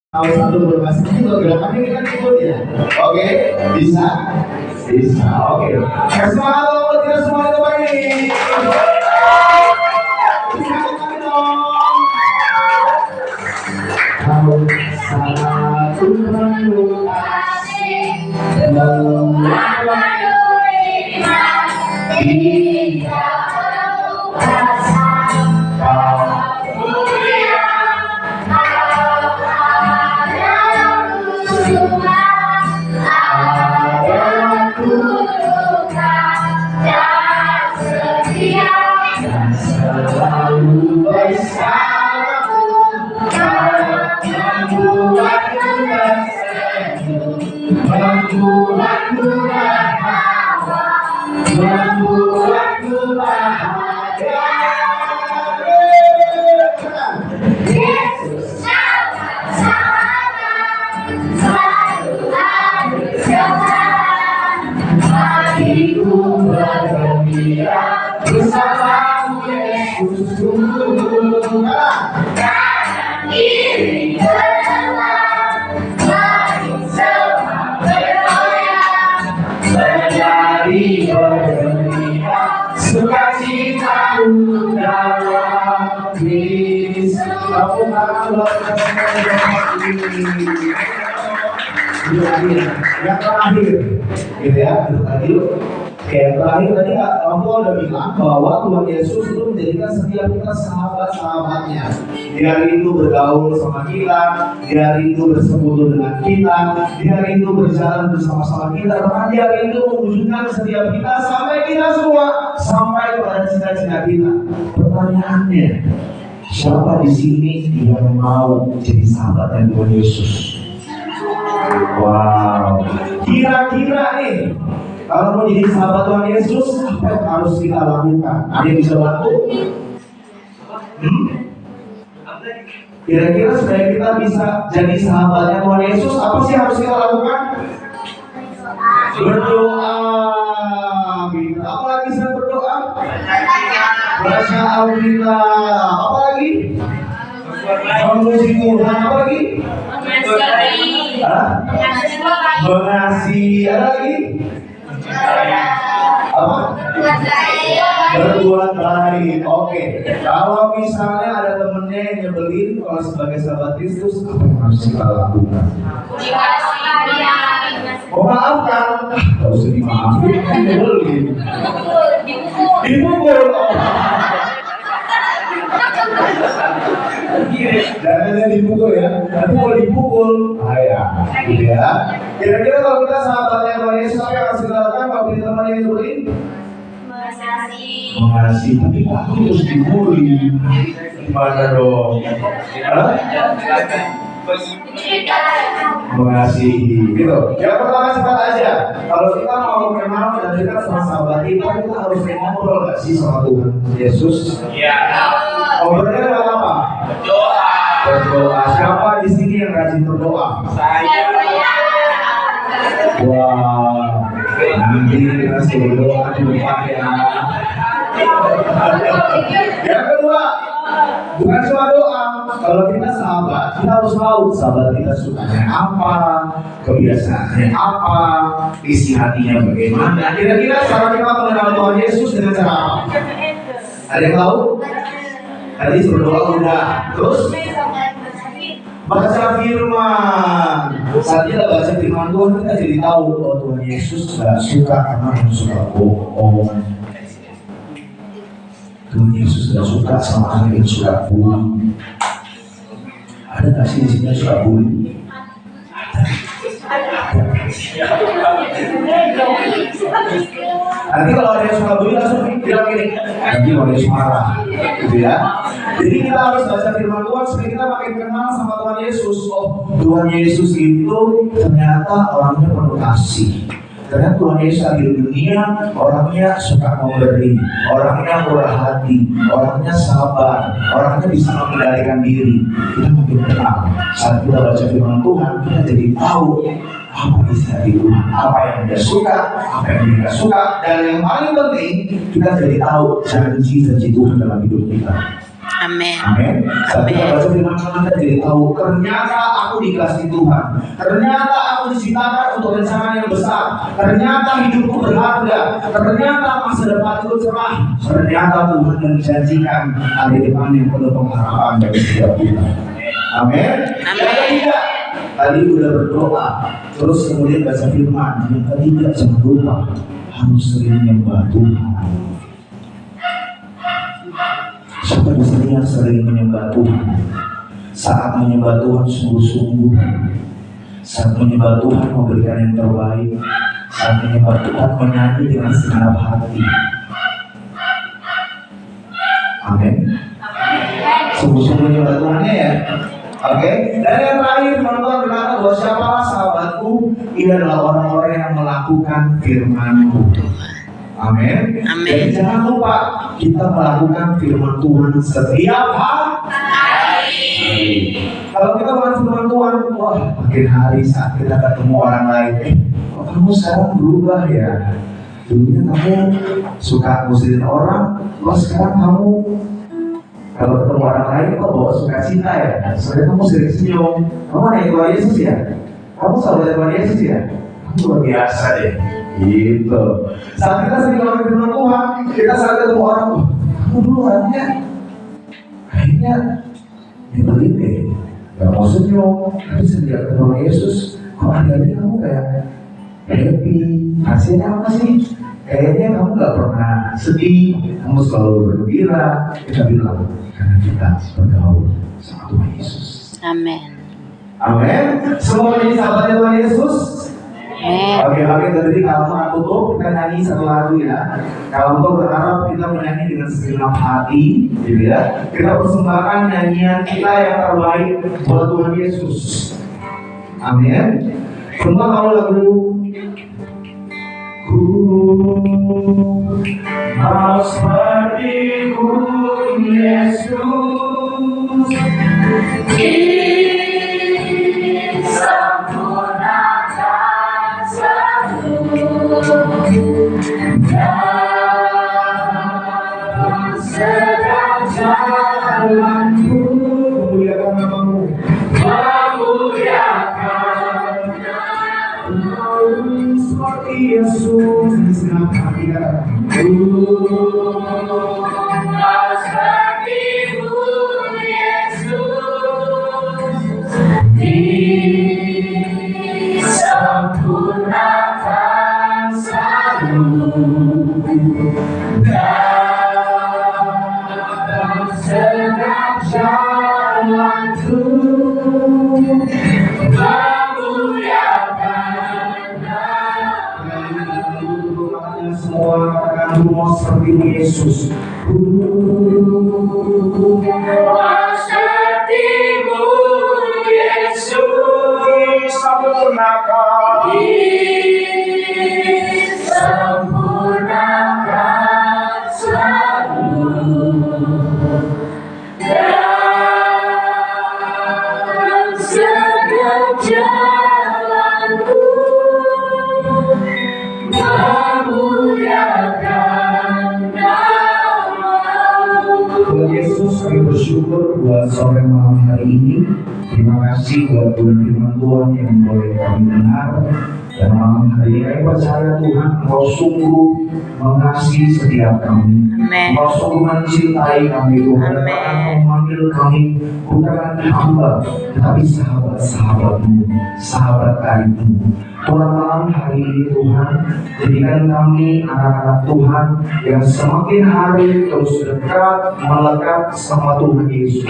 Tahu satu berbasis itu gerakannya kita ikut ya. Oke, bisa, bisa. Oke. Semangat untuk kita semua itu ini. Tahu satu yang terakhir, gitu ya, tadi. Yang terakhir tadi orang tua udah bilang bahwa Tuhan Yesus itu menjadikan setiap kita sahabat-sahabatnya. Dia rindu bergaul sama kita, dia rindu bersekutu dengan kita, dia rindu berjalan bersama-sama kita, bahkan dia rindu mewujudkan setiap kita sampai kita semua sampai pada cita-cita kita. Pertanyaannya, siapa di sini yang mau jadi sahabatnya Tuhan Yesus? Wow, kira-kira nih, kalau mau jadi sahabat Tuhan Yesus, apa yang harus kita lakukan? Ada yang bisa bantu? Kira-kira supaya kita bisa jadi sahabatnya Tuhan Yesus, apa sih harus kita lakukan? Berdoa. Apa lagi selain berdoa? Baca Alkitab. Apa lagi? Memuji Tuhan. Apa lagi? Mengasihi. Ada lagi? Apa? Berbuat baik. Oke. Kalau misalnya ada temennya yang nyebelin, kalau sebagai sahabat Kristus, apa yang harus kita lakukan? Oh, maafkan. Gak usah dimaafin. Nyebelin. Dipukul. Jangan dipukul ya. Nanti kalau dipukul, bahaya. Gitu ya. Kira-kira kalau kita sahabatnya Tuhan Yesus, apa yang harus kita lakukan kalau kita teman yang nyebelin? Mengasihi. Tapi aku terus dibully. Gimana dong? Mengasihi. Gitu. Yang pertama cepat aja. Kalau kita mau kenal dan dekat sama sahabat kita harus ngobrol gak sih sama Tuhan Yesus? Iya. Ngobrolnya dengan apa? Berdoa. Berdoa. Siapa di sini yang rajin berdoa? Saya. Wah, nanti kita suruh berdoa di depan ya. Yang kedua, bukan cuma doa. Kalau kita sahabat, kita harus tahu sahabat kita sukanya apa, kebiasaannya apa, isi hatinya bagaimana. Kira-kira cara kita mengenal Tuhan Yesus dengan cara apa? Ada yang tahu? Tadi berdoa udah. Terus baca firman. Saat kita baca firman Tuhan, kita jadi tahu bahwa Tuhan Yesus gak suka anak yang suka bohong. Tuhan Yesus gak suka sama anak yang suka bully. Ada gak sih di sini yang suka bully? Nanti kalau ada yang suka bully langsung bilang gini, nanti mau dia marah, gitu ya. Jadi kita harus baca firman Tuhan supaya kita makin kenal sama Tuhan Yesus. Oh, Tuhan Yesus itu ternyata orangnya penuh kasih. Karena Tuhan Yesus di dunia orangnya suka memberi, orangnya murah hati, orangnya sabar, orangnya bisa mengendalikan diri. Kita makin kenal. Saat kita baca firman Tuhan, kita jadi tahu apa isi hati Tuhan, apa yang dia suka, apa yang dia tidak suka, dan yang paling penting kita jadi tahu janji-janji Tuhan dalam hidup kita. Amin. Amin. Saat kita baca firman Tuhan, kita jadi tahu ternyata aku dikasih Tuhan. Ternyata aku diciptakan untuk rencana yang besar. Ternyata hidupku berharga. Ternyata masa depanku cerah. Ternyata Tuhan menjanjikan hari depan yang penuh pengharapan bagi setiap kita. Amin. Yang ketiga, tadi udah berdoa, terus kemudian baca firman. Yang ketiga, jangan lupa harus sering menyembah Tuhan. Siapa di sini yang sering menyembah Tuhan? Saat menyembah Tuhan sungguh-sungguh, saat menyembah Tuhan memberikan yang terbaik, saat menyembah Tuhan menyanyi dengan segenap hati. Amin. Sungguh-sungguh menyembah Tuhannya ya. Oke. Dan yang terakhir, teman-teman berkata bahwa siapalah sahabatku? Ia adalah orang-orang yang melakukan firman-Mu. Amin. Dan jangan lupa kita melakukan firman Tuhan setiap hari. Kalau kita melakukan firman Tuhan, wah makin hari saat kita ketemu orang lain, kok kamu sekarang berubah ya? Dulunya kamu suka musuhin orang, kok sekarang kamu kalau ketemu orang lain kok bawa sukacita ya? Soalnya kamu sering senyum. Kamu anak Tuhan Yesus ya? Kamu sahabat Tuhan Yesus ya? Kamu luar biasa deh. Gitu. Saat kita sering melakukan firman Tuhan, kita saat ketemu orang, kamu dulu orangnya kayaknya nyebelin deh, gak mau senyum. Tapi sejak ketemu Yesus, kok hari-hari kamu kayak happy. Hasilnya apa sih? Kayaknya kamu gak pernah sedih, kamu selalu bergembira. Kita bilang karena kita bergaul sama Tuhan Yesus. Amin. Amin. Semua menjadi sahabatnya Tuhan Yesus. Oke, jadi kalau mau tutup kita nyanyi satu lagu ya. Kalau untuk berharap kita menyanyi dengan segenap hati, gitu ya. Kita persembahkan nyanyian kita yang terbaik buat Tuhan Yesus. Amin. Semua kalau lagu Ku mau seperti Yesus. Sedang jalanku memuliakan namamu, memuliakan namamu seperti Yesus di segenap hati ya. Seperti-Mu Yesus disempurnakan selalu. Sedang jalanku memuliakan namamu. Semua katakan mau seperti Yesus. Seperti-Mu Yesus sempurnakan. Sempurnakan selalu. Dalam segala jalanku memuliakan namamu. Tuhan Yesus, kami bersyukur buat sore malam hari ini. Terima kasih buat firman Tuhan yang boleh kami dengar. Dan malam hari ini kami percaya Tuhan Engkau sungguh mengasihi setiap kami. Engkau sungguh mencintai kami Tuhan. Engkau memanggil kami bukan hamba, tetapi sahabat-sahabat-Mu, sahabat karibmu. Tuhan malam hari ini Tuhan, jadikan kami anak-anak Tuhan yang semakin hari terus dekat melekat sama Tuhan Yesus.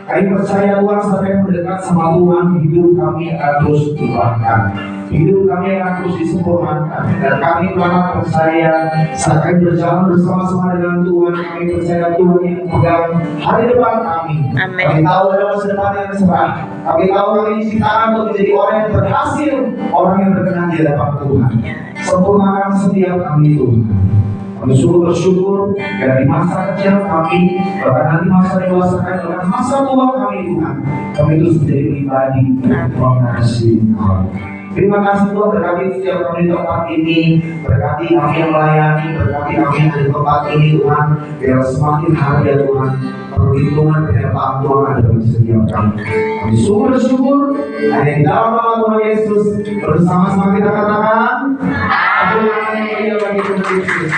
Kami percaya Tuhan sampai mendekat sama Tuhan, hidup kami akan terus diubahkan, hidup kami akan terus disempurnakan. Dan kami telah percaya saat kami berjalan bersama-sama dengan Tuhan, kami percaya Tuhan yang pegang hari depan kami. Amin. Kami tahu ada masa depan yang cerah. Kami tahu kami diciptakan untuk menjadi orang yang berhasil, orang yang berkenan di hadapan Tuhan. Sempurnakan setiap kami Tuhan. Kami sungguh bersyukur dari masa kecil kami, bahkan nanti masa dewasa kami, bahkan masa tua kami Tuhan, kami terus menjadi pribadi yang mengasihi Engkau. Terima kasih Tuhan, berkati setiap kami di tempat ini, berkati kami yang melayani, berkati kami yang ada di tempat ini Tuhan, biar semakin hari ya Tuhan, perlindungan penyertaan Tuhan ada di setiap kami. Kami sungguh bersyukur ada yang dalam nama Tuhan Yesus bersama-sama kita katakan, Tuhan yang mulia bagi Tuhan Yesus.